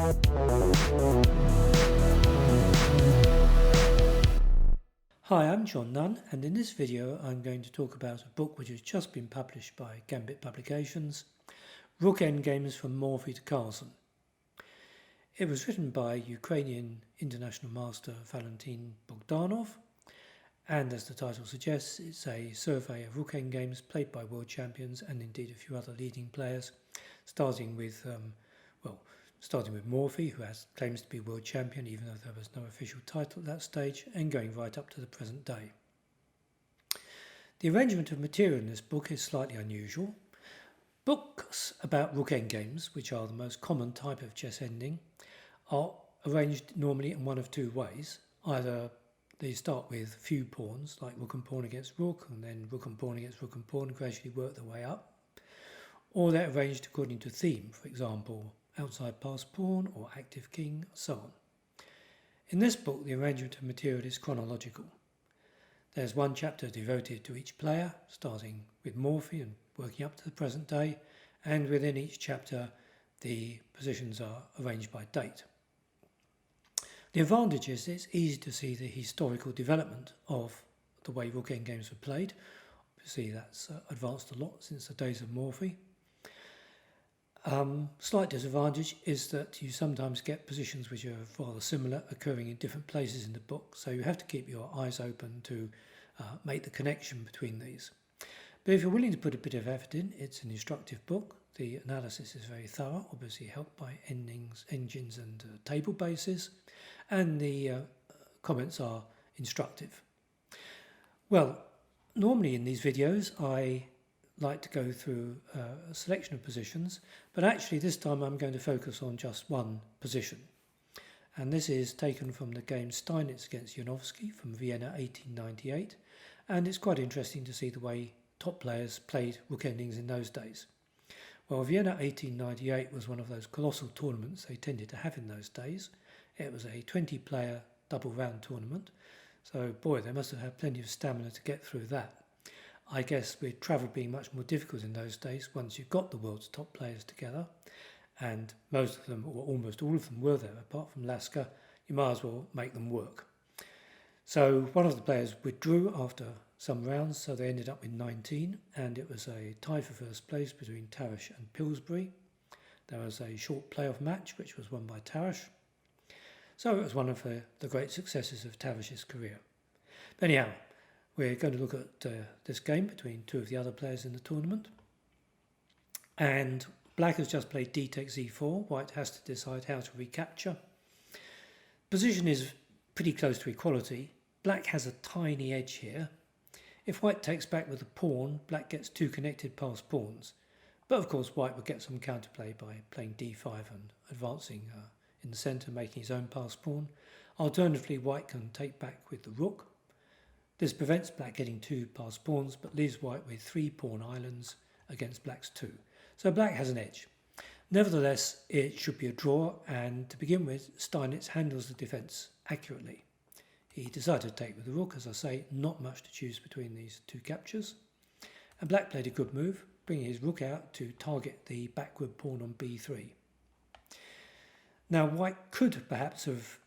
Hi, I'm John Nunn, and in this video I'm going to talk about a book which has just been published by Gambit Publications, Rook Endgames from Morphy to Carlsen. It was written by Ukrainian international master Valentin Bogdanov, and as the title suggests, it's a survey of Rook Endgames played by world champions and indeed a few other leading players, starting with Morphy, who claims to be world champion even though there was no official title at that stage, and going right up to the present day. The arrangement of material in this book is slightly unusual. Books about Rook endgames, which are the most common type of chess ending, are arranged normally in one of two ways. Either they start with few pawns, like rook and pawn against rook, and then rook and pawn against rook and pawn, and gradually work their way up. Or they're arranged according to theme, for example, outside passed pawn or active king, and so on. In this book, the arrangement of material is chronological. There's one chapter devoted to each player, starting with Morphy and working up to the present day, and within each chapter the positions are arranged by date. The advantage is it's easy to see the historical development of the way Rook endgames were played. Obviously that's advanced a lot since the days of Morphy. Slight disadvantage is that you sometimes get positions which are rather similar occurring in different places in the book, so you have to keep your eyes open to make the connection between these. But if you're willing to put a bit of effort in, it's an instructive book. The analysis is very thorough, obviously helped by engines and table bases, and the comments are instructive. Well, normally in these videos I like to go through a selection of positions, but actually this time I'm going to focus on just one position. And this is taken from the game Steinitz against Janowski from Vienna 1898, and it's quite interesting to see the way top players played Rook endings in those days. Well, Vienna 1898 was one of those colossal tournaments they tended to have in those days. It was a 20-player double round tournament, so boy, they must have had plenty of stamina to get through that. I guess with travel being much more difficult in those days, once you got the world's top players together, and most of them, or almost all of them, were there, apart from Lasker, you might as well make them work. So one of the players withdrew after some rounds, so they ended up with 19, and it was a tie for first place between Tarash and Pillsbury. There was a short playoff match, which was won by Tarash. So it was one of the great successes of Tarash's career. But anyhow, we're going to look at this game between two of the other players in the tournament. And Black has just played d takes e4. White has to decide how to recapture. Position is pretty close to equality. Black has a tiny edge here. If White takes back with a pawn, Black gets two connected passed pawns. But of course White would get some counterplay by playing d5 and advancing in the centre, making his own passed pawn. Alternatively, White can take back with the rook. This prevents Black getting two passed pawns, but leaves White with 3 pawn islands against Black's 2. So Black has an edge. Nevertheless, it should be a draw, and to begin with, Steinitz handles the defence accurately. He decided to take with the rook, as I say, not much to choose between these two captures. And Black played a good move, bringing his rook out to target the backward pawn on b3. Now White could perhaps have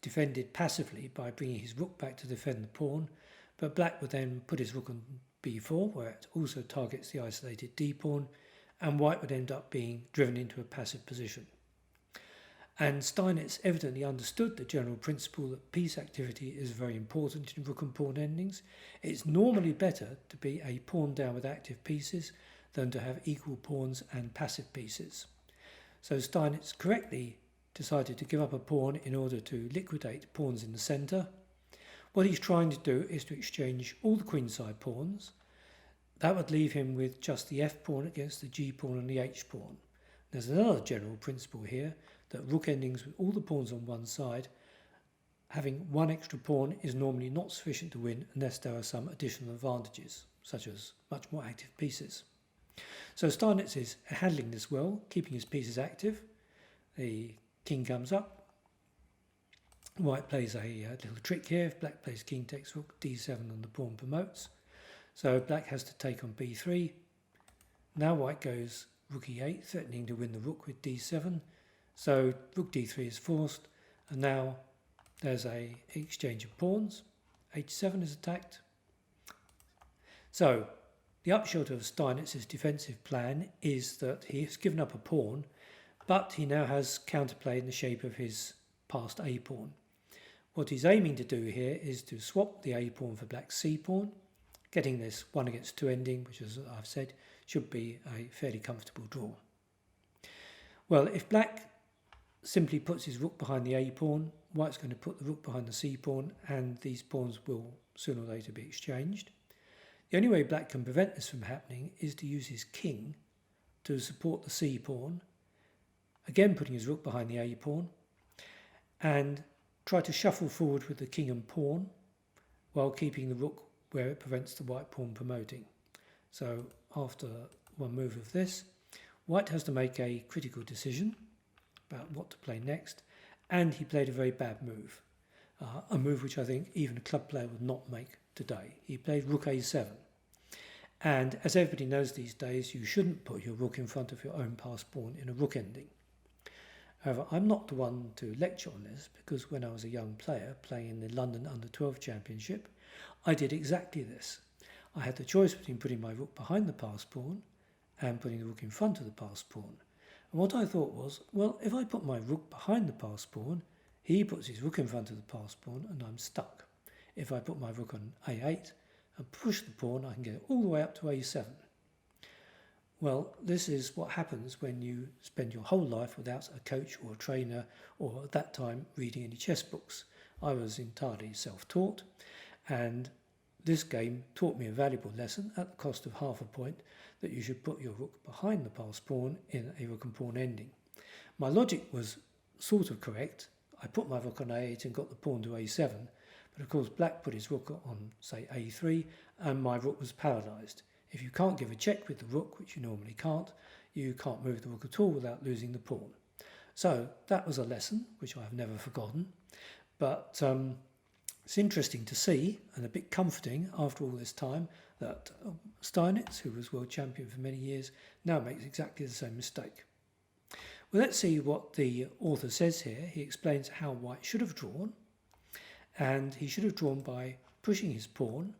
defended passively by bringing his rook back to defend the pawn, but Black would then put his rook on b4, where it also targets the isolated d-pawn, and White would end up being driven into a passive position. And Steinitz evidently understood the general principle that piece activity is very important in rook and pawn endings. It's normally better to be a pawn down with active pieces than to have equal pawns and passive pieces. So Steinitz correctly decided to give up a pawn in order to liquidate pawns in the centre. What he's trying to do is to exchange all the queenside pawns. That would leave him with just the f pawn against the g pawn and the h pawn. There's another general principle here, that rook endings with all the pawns on one side, having one extra pawn is normally not sufficient to win unless there are some additional advantages, such as much more active pieces. So Steinitz is handling this well, keeping his pieces active. The king comes up. White plays a little trick here. If Black plays king takes rook, d7 and the pawn promotes. So Black has to take on b3. Now White goes rook e8, threatening to win the rook with d7. So rook d3 is forced, and now there's a exchange of pawns. h7 is attacked. So the upshot of Steinitz's defensive plan is that he has given up a pawn, but he now has counterplay in the shape of his passed a pawn. What he's aiming to do here is to swap the a pawn for black's c pawn, getting this 1 against 2 ending, which, as I've said, should be a fairly comfortable draw. Well, if black simply puts his rook behind the a pawn, white's going to put the rook behind the c pawn, and these pawns will sooner or later be exchanged. The only way black can prevent this from happening is to use his king to support the c pawn, again putting his rook behind the a pawn, and try to shuffle forward with the king and pawn while keeping the rook where it prevents the white pawn promoting. So after one move of this, white has to make a critical decision about what to play next, and he played a very bad move, a move which I think even a club player would not make today. He played rook a7, and as everybody knows these days, you shouldn't put your rook in front of your own passed pawn in a rook ending. However, I'm not the one to lecture on this, because when I was a young player playing in the London Under-12 Championship, I did exactly this. I had the choice between putting my rook behind the passed pawn and putting the rook in front of the passed pawn. And what I thought was, well, if I put my rook behind the passed pawn, he puts his rook in front of the passed pawn and I'm stuck. If I put my rook on a8 and push the pawn, I can get it all the way up to a7. Well, this is what happens when you spend your whole life without a coach or a trainer, or at that time reading any chess books. I was entirely self-taught, and this game taught me a valuable lesson at the cost of half a point, that you should put your rook behind the passed pawn in a rook and pawn ending. My logic was sort of correct. I put my rook on a8 and got the pawn to a7, but of course black put his rook on, say, a3, and my rook was paralysed. If you can't give a check with the rook, which you normally can't, you can't move the rook at all without losing the pawn. So that was a lesson which I've never forgotten, but it's interesting to see, and a bit comforting after all this time, that Steinitz, who was world champion for many years, now makes exactly the same mistake. Well, let's see what the author says here. He explains how white should have drawn, and he should have drawn by pushing his pawn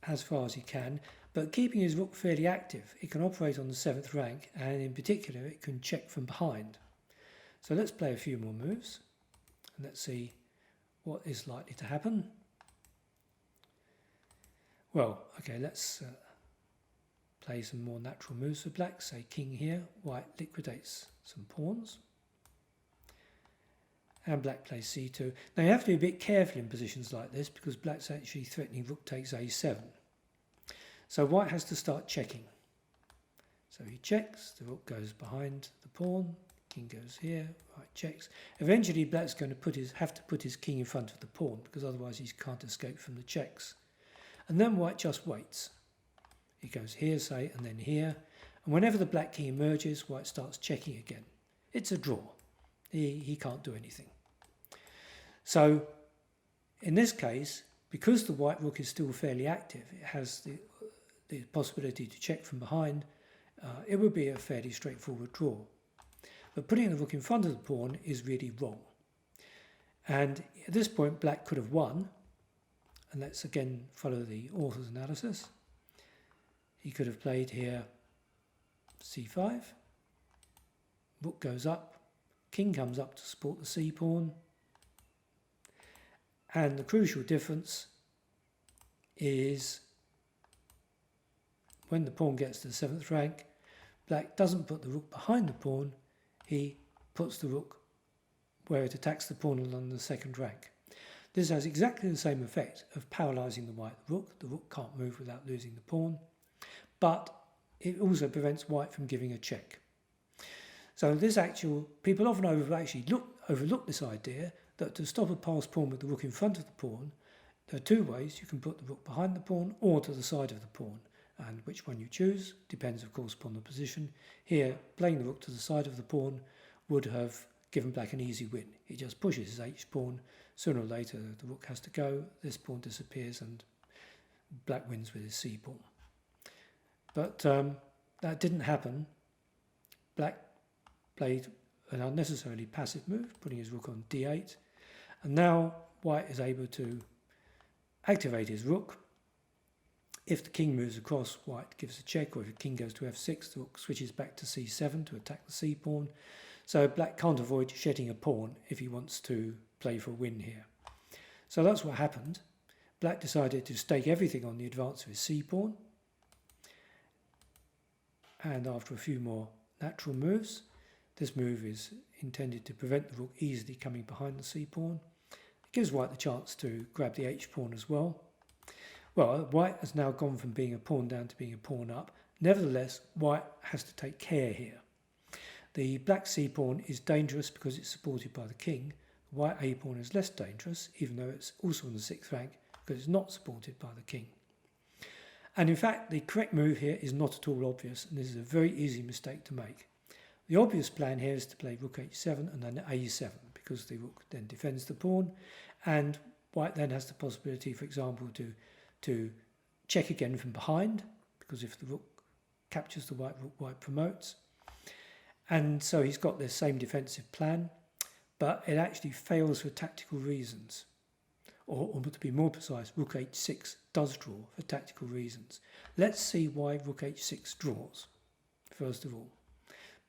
as far as he can, but keeping his rook fairly active. It can operate on the 7th rank, and in particular it can check from behind. So let's play a few more moves, and let's see what is likely to happen. Well, okay, let's play some more natural moves for black. Say king here, white liquidates some pawns, and black plays c2. Now you have to be a bit careful in positions like this, because black's actually threatening rook takes a7. So white has to start checking. So he checks, the rook goes behind the pawn, king goes here, white checks. Eventually black's going to have to put his king in front of the pawn, because otherwise he can't escape from the checks. And then white just waits. He goes here, say, and then here. And whenever the black king emerges, white starts checking again. It's a draw. He can't do anything. So in this case, because the white rook is still fairly active, it has the possibility to check from behind, it would be a fairly straightforward draw. But putting the rook in front of the pawn is really wrong. And at this point, black could have won. And let's again follow the author's analysis. He could have played here c5, rook goes up, king comes up to support the c pawn, and the crucial difference is when the pawn gets to the 7th rank, black doesn't put the rook behind the pawn, he puts the rook where it attacks the pawn along the 2nd rank. This has exactly the same effect of paralysing the white rook. The rook can't move without losing the pawn, but it also prevents white from giving a check. So people often overlook this idea that to stop a passed pawn with the rook in front of the pawn, there are two ways. You can put the rook behind the pawn or to the side of the pawn, and which one you choose depends of course upon the position. Here, playing the rook to the side of the pawn would have given black an easy win. He just pushes his h-pawn. Sooner or later the rook has to go, this pawn disappears and black wins with his c-pawn. But that didn't happen. Black played an unnecessarily passive move, putting his rook on d8. And now white is able to activate his rook. If the king moves across, white gives a check, or if the king goes to f6, the rook switches back to c7 to attack the c pawn. So black can't avoid shedding a pawn if he wants to play for a win here. So that's what happened. Black decided to stake everything on the advance of his c pawn. And after a few more natural moves, this move is intended to prevent the rook easily coming behind the c pawn. It gives white the chance to grab the h pawn as well. Well, white has now gone from being a pawn down to being a pawn up. Nevertheless, white has to take care here. The black c pawn is dangerous because it's supported by the king. The white a pawn is less dangerous, even though it's also on the 6th rank, because it's not supported by the king. And in fact, the correct move here is not at all obvious, and this is a very easy mistake to make. The obvious plan here is to play rook h7 and then a7, because the rook then defends the pawn, and white then has the possibility, for example, to check again from behind, because if the rook captures the white rook, white promotes. And so he's got this same defensive plan, but it actually fails for tactical reasons. Or to be more precise, rook h6 does draw for tactical reasons. Let's see why rook h6 draws, first of all.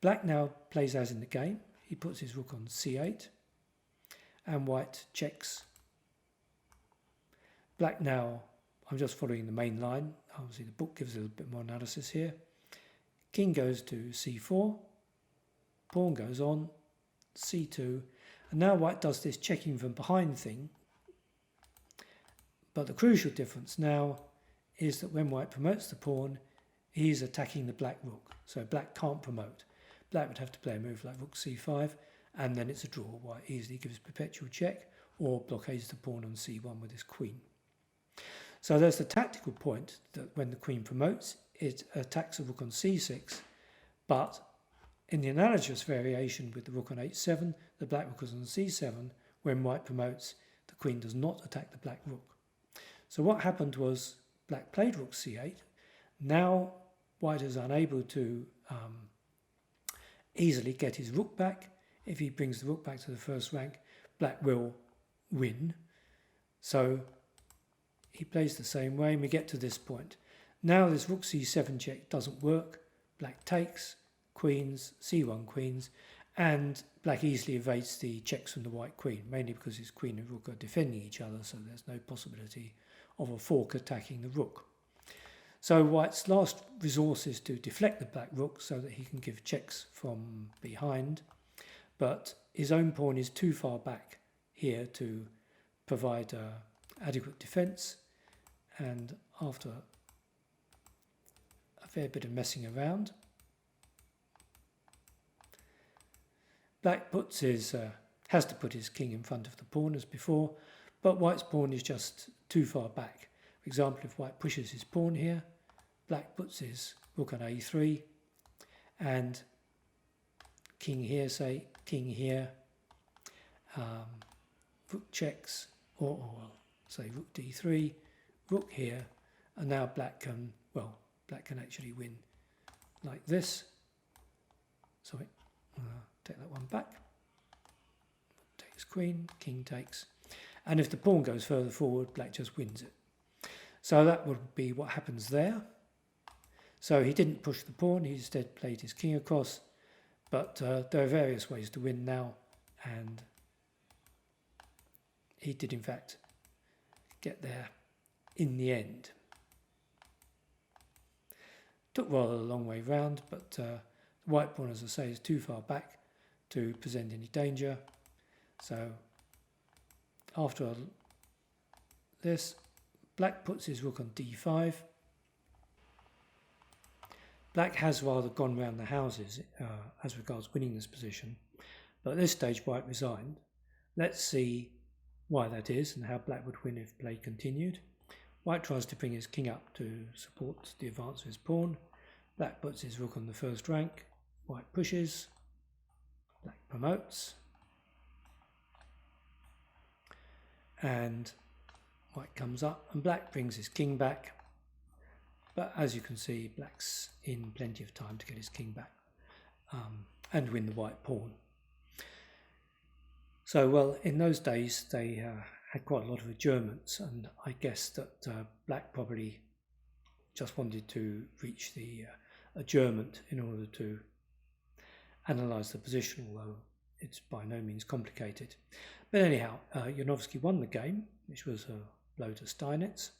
Black now plays as in the game. He puts his rook on c8, and white checks. Black now, I'm just following the main line. Obviously the book gives a little bit more analysis here. King goes to c4, pawn goes on, c2, and now white does this checking from behind thing. But the crucial difference now is that when white promotes the pawn, he's attacking the black rook. So black can't promote. Black would have to play a move like rook c5, and then it's a draw. White easily gives perpetual check or blockades the pawn on c1 with his queen. So there's the tactical point that when the queen promotes, it attacks the rook on c6, but in the analogous variation with the rook on h7, the black rook is on c7. When white promotes, the queen does not attack the black rook. So what happened was black played rook c8. Now white is unable to easily get his rook back. If he brings the rook back to the first rank, black will win. So he plays the same way, and we get to this point. Now this rook c7 check doesn't work. Black takes, queens, c1 queens, and black easily evades the checks from the white queen, mainly because his queen and rook are defending each other, so there's no possibility of a fork attacking the rook. So white's last resource is to deflect the black rook so that he can give checks from behind, but his own pawn is too far back here to provide adequate defence, and after a fair bit of messing around, black has to put his king in front of the pawn as before, but white's pawn is just too far back. For example, if white pushes his pawn here, black puts his rook on a3, and king here, say, king here, rook checks, or say rook d3, rook here, and now black can actually win like this. Sorry, take that one back. Takes queen, king takes, and if the pawn goes further forward, black just wins it. So that would be what happens there. So he didn't push the pawn, he instead played his king across, but there are various ways to win now, and he did in fact get there in the end. Took rather a long way round, but the white pawn, as I say, is too far back to present any danger. So after this, black puts his rook on d5. Black has rather gone round the houses as regards winning this position, but at this stage white resigned. Let's see why that is and how black would win if play continued. White tries to bring his king up to support the advance of his pawn. Black puts his rook on the first rank. White pushes. Black promotes. And white comes up, and black brings his king back. But as you can see, black's in plenty of time to get his king back. and win the white pawn. So, well, in those days they had quite a lot of adjournments, and I guess that black probably just wanted to reach the adjournment in order to analyse the position, although it's by no means complicated. But anyhow, Janowski won the game, which was a blow to Steinitz.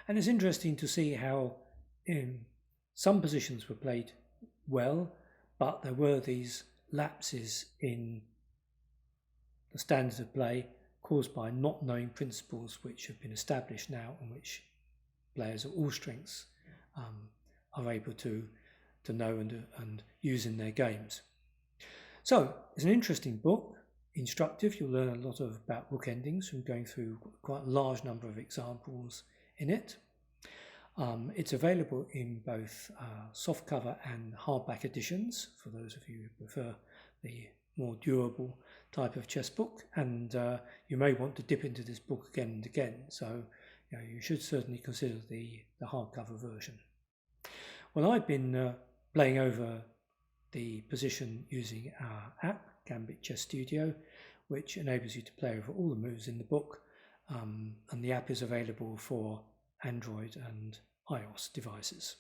And it's interesting to see how some positions were played well, but there were these lapses in the standards of play caused by not knowing principles which have been established now and which players of all strengths are able to know and use in their games. So it's an interesting book, instructive. You'll learn a lot about rook endings from going through quite a large number of examples in it. It's available in both softcover and hardback editions for those of you who prefer the more durable type of chess book, and you may want to dip into this book again and again, so you should certainly consider the hardcover version. Well, I've been playing over the position using our app, Gambit Chess Studio, which enables you to play over all the moves in the book, and the app is available for Android and iOS devices.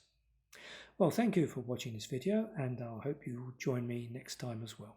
Well, thank you for watching this video, and I hope you will join me next time as well.